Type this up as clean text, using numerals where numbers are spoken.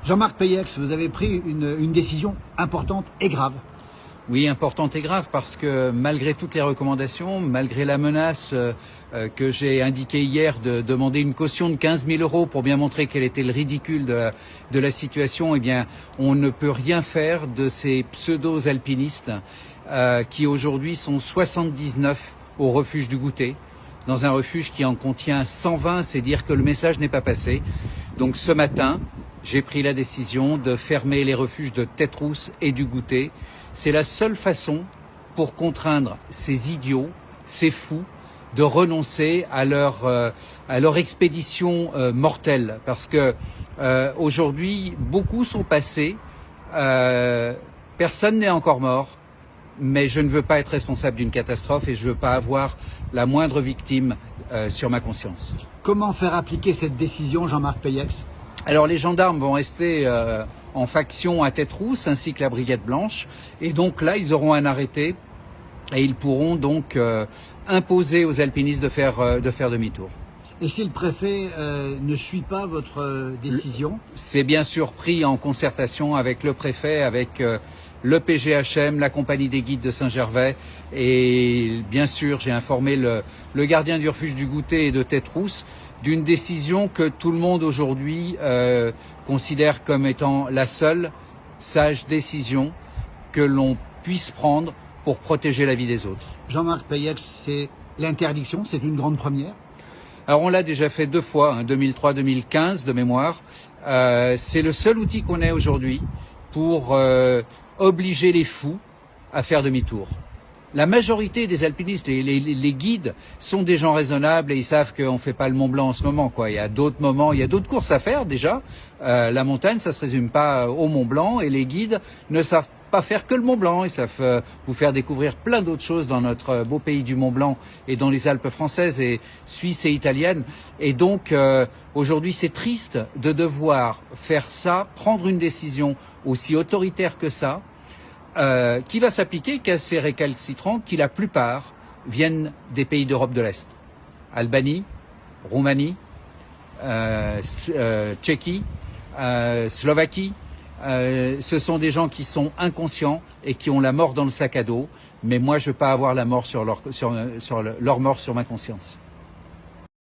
Jean-Marc Peyex, vous avez pris une décision importante et grave. Oui, importante et grave, parce que malgré toutes les recommandations, malgré la menace que j'ai indiquée hier de demander une caution de 15 000 € pour bien montrer quel était le ridicule de la situation, eh bien, on ne peut rien faire de ces pseudo-alpinistes qui aujourd'hui sont 79 au refuge du Goutet. Dans un refuge qui en contient 120, c'est dire que le message n'est pas passé. Donc ce matin, j'ai pris la décision de fermer les refuges de Tête-Rousse et du Goutet. C'est la seule façon pour contraindre ces idiots, ces fous, de renoncer à leur expédition mortelle. Parce que aujourd'hui, beaucoup sont passés, personne n'est encore mort, mais je ne veux pas être responsable d'une catastrophe et je ne veux pas avoir la moindre victime sur ma conscience. Comment faire appliquer cette décision, Jean-Marc Peyex ? Alors les gendarmes vont rester en faction à Tête-Rousse ainsi que la Brigade Blanche, et donc là ils auront un arrêté et ils pourront donc imposer aux alpinistes de faire demi-tour. Et si le préfet ne suit pas votre décision ? C'est bien sûr pris en concertation avec le préfet, avec le PGHM, la compagnie des guides de Saint-Gervais, et bien sûr j'ai informé le gardien du refuge du Goutet et de Tête-Rousse d'une décision que tout le monde aujourd'hui considère comme étant la seule sage décision que l'on puisse prendre pour protéger la vie des autres. Jean-Marc Peyex, c'est l'interdiction, c'est une grande première ? Alors on l'a déjà fait 2 fois, 2003-2015 de mémoire. C'est le seul outil qu'on ait aujourd'hui pour obliger les fous à faire demi-tour. La majorité des alpinistes, les guides, sont des gens raisonnables et ils savent qu'on ne fait pas le Mont Blanc en ce moment, quoi. Il y a d'autres moments, il y a d'autres courses à faire déjà. La montagne, ça se résume pas au Mont Blanc, et les guides ne savent pas faire que le Mont Blanc. Ils savent vous faire découvrir plein d'autres choses dans notre beau pays du Mont Blanc et dans les Alpes françaises et suisses et italiennes. Et donc aujourd'hui, c'est triste de devoir faire ça, prendre une décision aussi autoritaire que ça, qui va s'appliquer qu'à ces récalcitrants qui, la plupart, viennent des pays d'Europe de l'Est. Albanie, Roumanie, Tchéquie, Slovaquie. Ce sont des gens qui sont inconscients et qui ont la mort dans le sac à dos. Mais moi, je ne veux pas avoir la mort leur mort sur ma conscience.